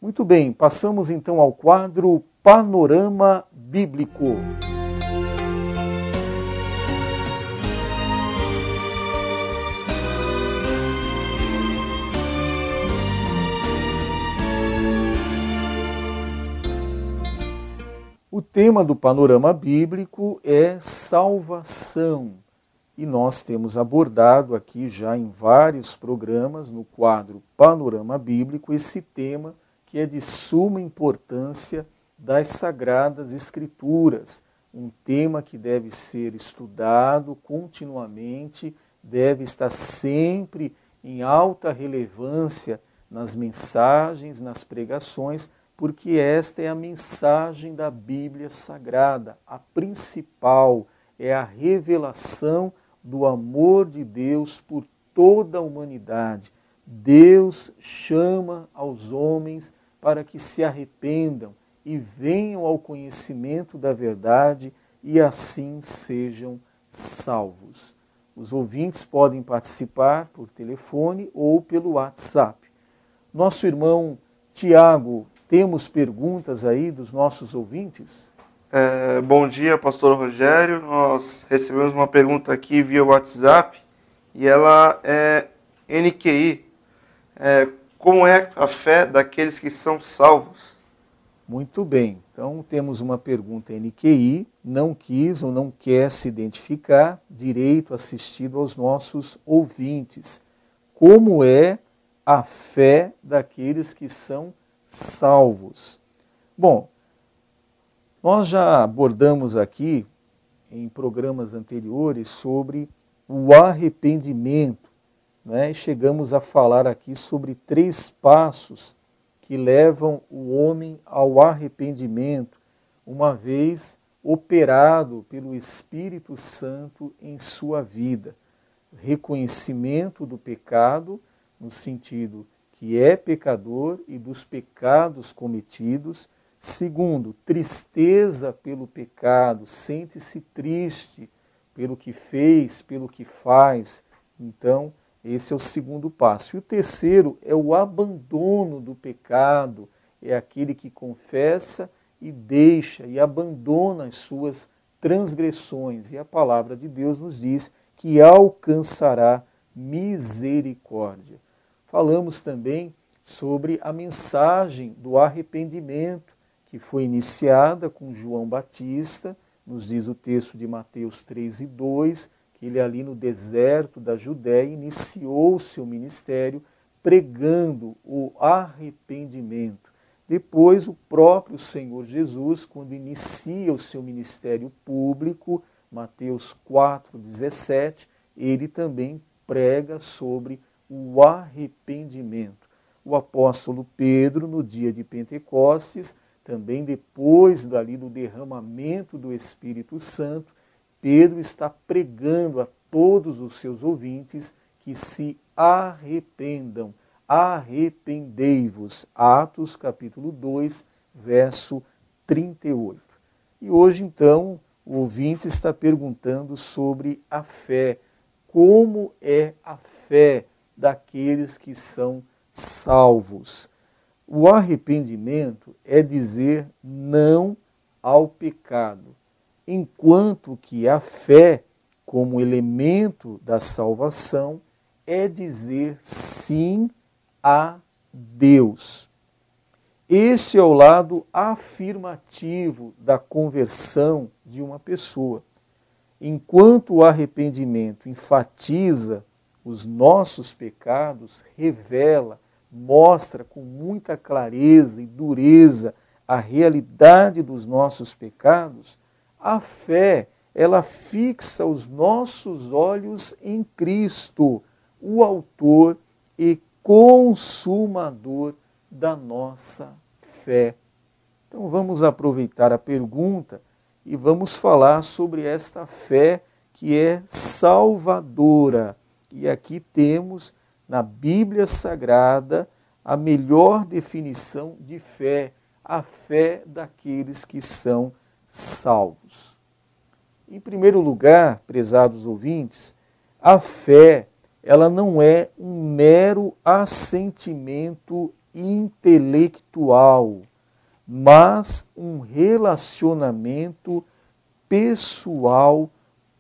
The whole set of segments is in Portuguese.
Muito bem, passamos então ao quadro Panorama Bíblico. O tema do Panorama Bíblico é salvação. E nós temos abordado aqui já em vários programas, no quadro Panorama Bíblico, esse tema que é de suma importância das Sagradas Escrituras. Um tema que deve ser estudado continuamente, deve estar sempre em alta relevância nas mensagens, nas pregações, porque esta é a mensagem da Bíblia Sagrada, a principal, é a revelação do amor de Deus por toda a humanidade. Deus chama aos homens para que se arrependam e venham ao conhecimento da verdade e assim sejam salvos. Os ouvintes podem participar por telefone ou pelo WhatsApp. Nosso irmão Tiago, temos perguntas aí dos nossos ouvintes? Bom dia, pastor Rogério. Nós recebemos uma pergunta aqui via WhatsApp e ela é NQI. Como é a fé daqueles que são salvos? Muito bem. Então temos uma pergunta NQI, não quis ou não quer se identificar, direito assistido aos nossos ouvintes. Como é a fé daqueles que são salvos? Bom, nós já abordamos aqui em programas anteriores sobre o arrependimento, né? E chegamos a falar aqui sobre 3 passos que levam o homem ao arrependimento, uma vez operado pelo Espírito Santo em sua vida. Reconhecimento do pecado, no sentido que é pecador e dos pecados cometidos. Segundo, tristeza pelo pecado, sente-se triste pelo que fez, pelo que faz. Então, esse é o segundo passo. E o terceiro é o abandono do pecado, é aquele que confessa e deixa e abandona as suas transgressões. E a palavra de Deus nos diz que alcançará misericórdia. Falamos também sobre a mensagem do arrependimento, que foi iniciada com João Batista, nos diz o texto de Mateus 3:2, que ele ali no deserto da Judéia iniciou o seu ministério pregando o arrependimento. Depois o próprio Senhor Jesus, quando inicia o seu ministério público, Mateus 4:17, ele também prega sobre o arrependimento. O apóstolo Pedro, no dia de Pentecostes, também depois dali do derramamento do Espírito Santo, Pedro está pregando a todos os seus ouvintes que se arrependam. Arrependei-vos. Atos capítulo 2, verso 38. E hoje, então, o ouvinte está perguntando sobre a fé. Como é a fé daqueles que são salvos? O arrependimento é dizer não ao pecado, enquanto que a fé, como elemento da salvação, é dizer sim a Deus. Esse é o lado afirmativo da conversão de uma pessoa. Enquanto o arrependimento enfatiza os nossos pecados, revela, mostra com muita clareza e dureza a realidade dos nossos pecados, a fé, ela fixa os nossos olhos em Cristo, o autor e consumador da nossa fé. Então vamos aproveitar a pergunta e vamos falar sobre esta fé que é salvadora. E aqui temos na Bíblia Sagrada a melhor definição de fé, a fé daqueles que são salvos. Em primeiro lugar, prezados ouvintes, a fé, ela não é um mero assentimento intelectual, mas um relacionamento pessoal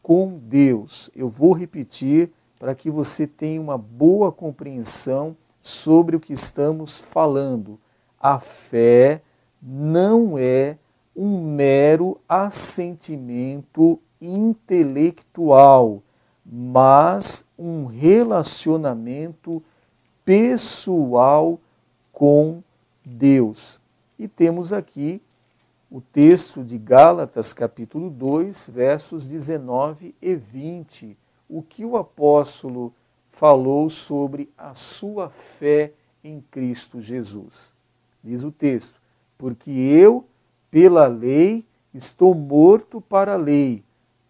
com Deus. Eu vou repetir para que você tenha uma boa compreensão sobre o que estamos falando. A fé não é um mero assentimento intelectual, mas um relacionamento pessoal com Deus. E temos aqui o texto de Gálatas, capítulo 2, versos 19 e 20. O que o apóstolo falou sobre a sua fé em Cristo Jesus. Diz o texto: porque eu, pela lei, estou morto para a lei,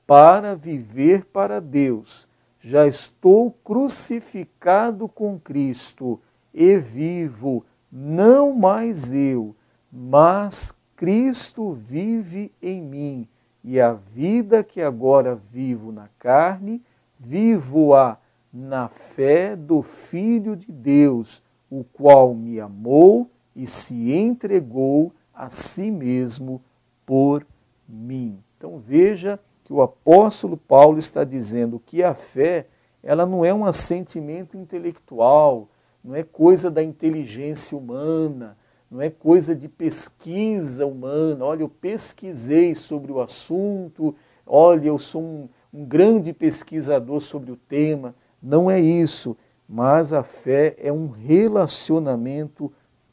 para viver para Deus. Já estou crucificado com Cristo e vivo, não mais eu, mas Cristo vive em mim. E a vida que agora vivo na carne, vivo-a na fé do Filho de Deus, o qual me amou e se entregou a si mesmo por mim. Então veja que o apóstolo Paulo está dizendo que a fé, ela não é um assentimento intelectual, não é coisa da inteligência humana, não é coisa de pesquisa humana. Olha, eu pesquisei sobre o assunto, olha, eu sou um grande pesquisador sobre o tema. Não é isso, mas a fé é um relacionamento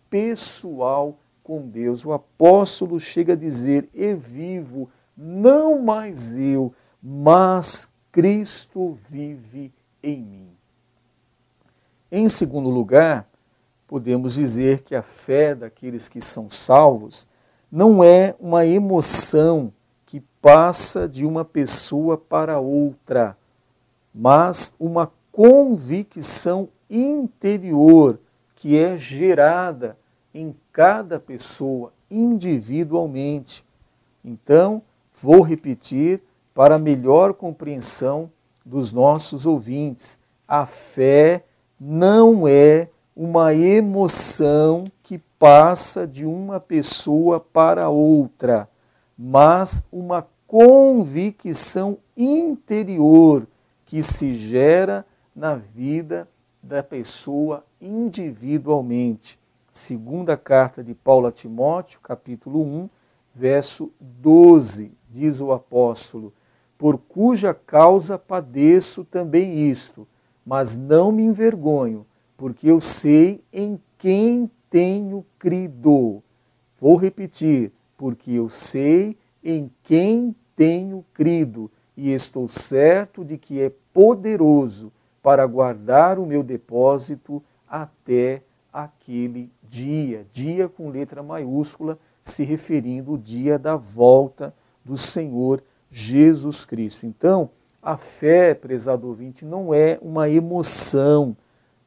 pessoal com Deus. O apóstolo chega a dizer: e vivo, não mais eu, mas Cristo vive em mim. Em segundo lugar, podemos dizer que a fé daqueles que são salvos não é uma emoção que passa de uma pessoa para outra, mas uma convicção interior que é gerada em cada pessoa individualmente. Então, vou repetir para melhor compreensão dos nossos ouvintes: a fé não é uma emoção que passa de uma pessoa para outra, mas uma convicção interior que se gera na vida da pessoa individualmente. Segunda carta de Paulo a Timóteo, capítulo 1, verso 12, diz o apóstolo: por cuja causa padeço também isto, mas não me envergonho, porque eu sei em quem tenho crido. Vou repetir: porque eu sei em quem tenho crido, e estou certo de que é poderoso para guardar o meu depósito até aquele dia. Dia com letra maiúscula, se referindo ao dia da volta do Senhor Jesus Cristo. Então, a fé, prezado ouvinte, não é uma emoção,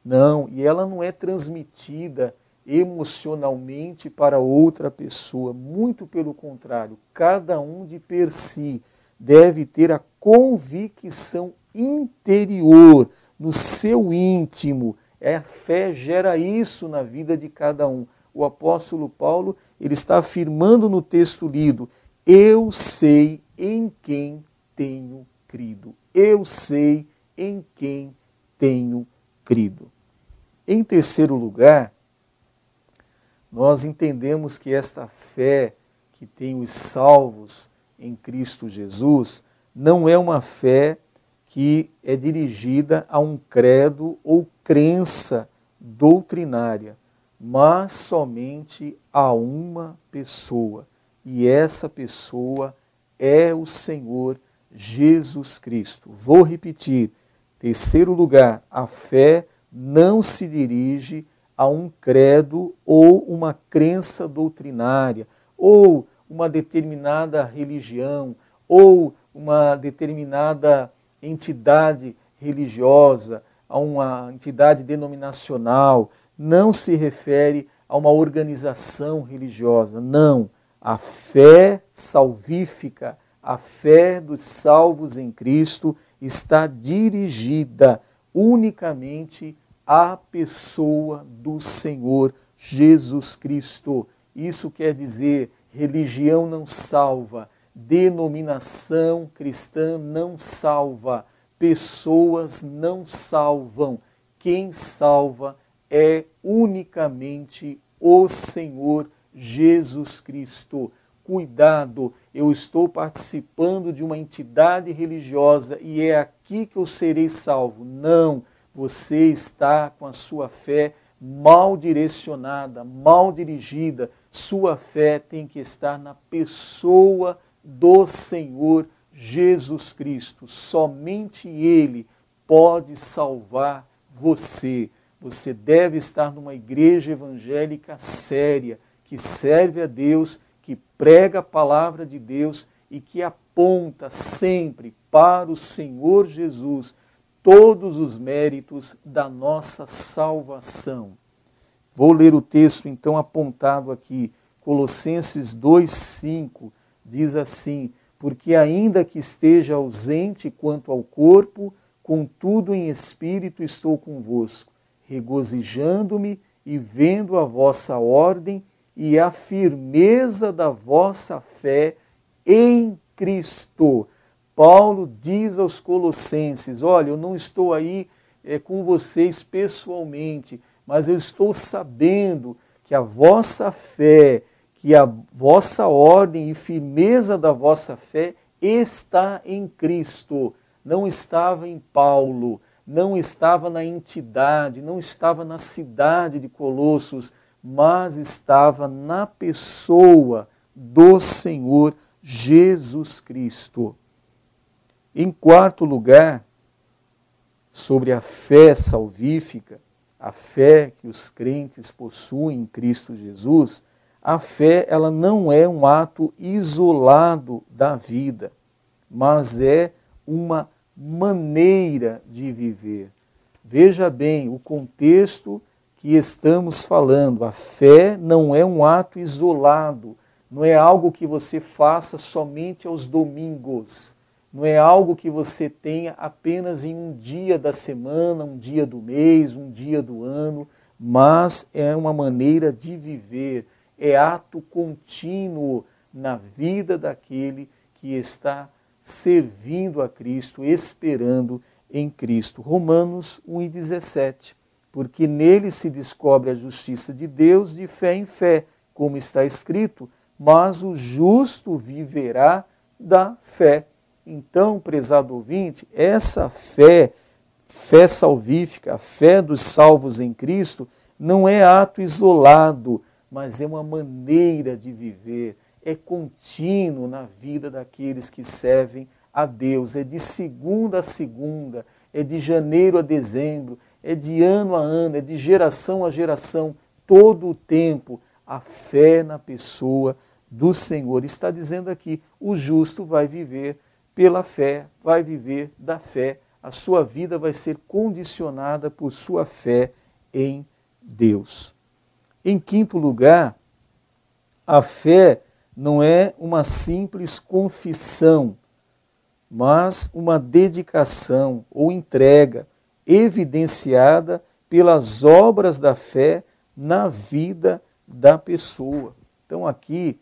não, e ela não é transmitida emocionalmente para outra pessoa. Muito pelo contrário, cada um de per si deve ter a convicção interior, no seu íntimo. A fé gera isso na vida de cada um. O apóstolo Paulo, ele está afirmando no texto lido: eu sei em quem tenho crido. Eu sei em quem tenho crido. Em terceiro lugar, nós entendemos que esta fé que tem os salvos em Cristo Jesus não é uma fé que é dirigida a um credo ou crença doutrinária, mas somente a uma pessoa. E essa pessoa é o Senhor Jesus Cristo. Vou repetir. Terceiro lugar, a fé não se dirige a um credo ou uma crença doutrinária, ou uma determinada religião, ou uma determinada entidade religiosa, a uma entidade denominacional. Não se refere a uma organização religiosa, não. A fé salvífica, a fé dos salvos em Cristo está dirigida unicamente à pessoa do Senhor Jesus Cristo. Isso quer dizer, religião não salva, denominação cristã não salva, pessoas não salvam. Quem salva é unicamente o Senhor Jesus Cristo. Cuidado, eu estou participando de uma entidade religiosa e é aqui que eu serei salvo. Não, você está com a sua fé mal direcionada, mal dirigida. Sua fé tem que estar na pessoa do Senhor Jesus Cristo. Somente Ele pode salvar você. Você deve estar numa igreja evangélica séria, que serve a Deus, que prega a palavra de Deus e que aponta sempre para o Senhor Jesus todos os méritos da nossa salvação. Vou ler o texto então apontado aqui, Colossenses 2,5, diz assim: porque ainda que esteja ausente quanto ao corpo, contudo em espírito estou convosco, regozijando-me e vendo a vossa ordem e a firmeza da vossa fé em Cristo. Paulo diz aos Colossenses: olha, eu não estou aí com vocês pessoalmente, mas eu estou sabendo que a vossa fé, que a vossa ordem e firmeza da vossa fé está em Cristo. Não estava em Paulo, não estava na entidade, não estava na cidade de Colossos, mas estava na pessoa do Senhor Jesus Cristo. Em quarto lugar, sobre a fé salvífica, a fé que os crentes possuem em Cristo Jesus, a fé ela não é um ato isolado da vida, mas é uma maneira de viver. Veja bem o contexto que estamos falando. A fé não é um ato isolado, não é algo que você faça somente aos domingos. Não é algo que você tenha apenas em um dia da semana, um dia do mês, um dia do ano, mas é uma maneira de viver, é ato contínuo na vida daquele que está servindo a Cristo, esperando em Cristo. Romanos 1,17, porque nele se descobre a justiça de Deus de fé em fé, como está escrito, mas o justo viverá da fé. Então, prezado ouvinte, essa fé salvífica, a fé dos salvos em Cristo, não é ato isolado, mas é uma maneira de viver, é contínuo na vida daqueles que servem a Deus, é de segunda a segunda, é de janeiro a dezembro, é de ano a ano, é de geração a geração, todo o tempo, a fé na pessoa do Senhor. Está dizendo aqui, o justo vai viver pela fé, vai viver da fé, a sua vida vai ser condicionada por sua fé em Deus. Em quinto lugar, a fé não é uma simples confissão, mas uma dedicação ou entrega evidenciada pelas obras da fé na vida da pessoa. Então aqui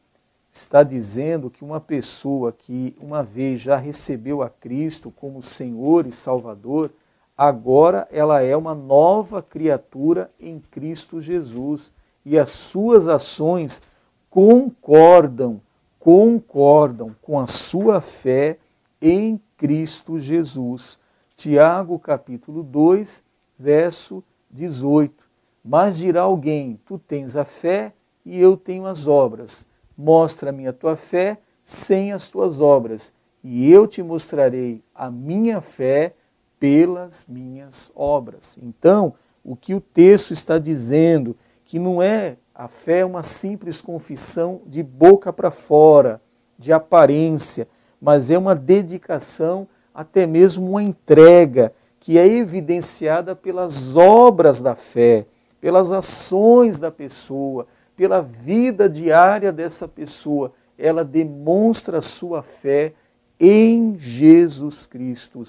está dizendo que uma pessoa que uma vez já recebeu a Cristo como Senhor e Salvador, agora ela é uma nova criatura em Cristo Jesus. E as suas ações concordam com a sua fé em Cristo Jesus. Tiago capítulo 2, verso 18. Mas dirá alguém, tu tens a fé e eu tenho as obras. Mostra-me a tua fé sem as tuas obras, e eu te mostrarei a minha fé pelas minhas obras. Então, o que o texto está dizendo, que não é a fé é uma simples confissão de boca para fora, de aparência, mas é uma dedicação, até mesmo uma entrega, que é evidenciada pelas obras da fé, pelas ações da pessoa, pela vida diária dessa pessoa. Ela demonstra a sua fé em Jesus Cristo. O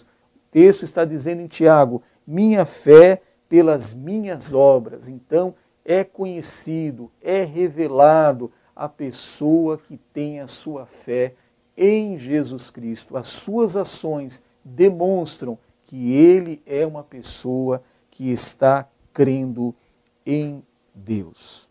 texto está dizendo em Tiago, minha fé pelas minhas obras. Então, é conhecido, é revelado a pessoa que tem a sua fé em Jesus Cristo. As suas ações demonstram que ele é uma pessoa que está crendo em Deus.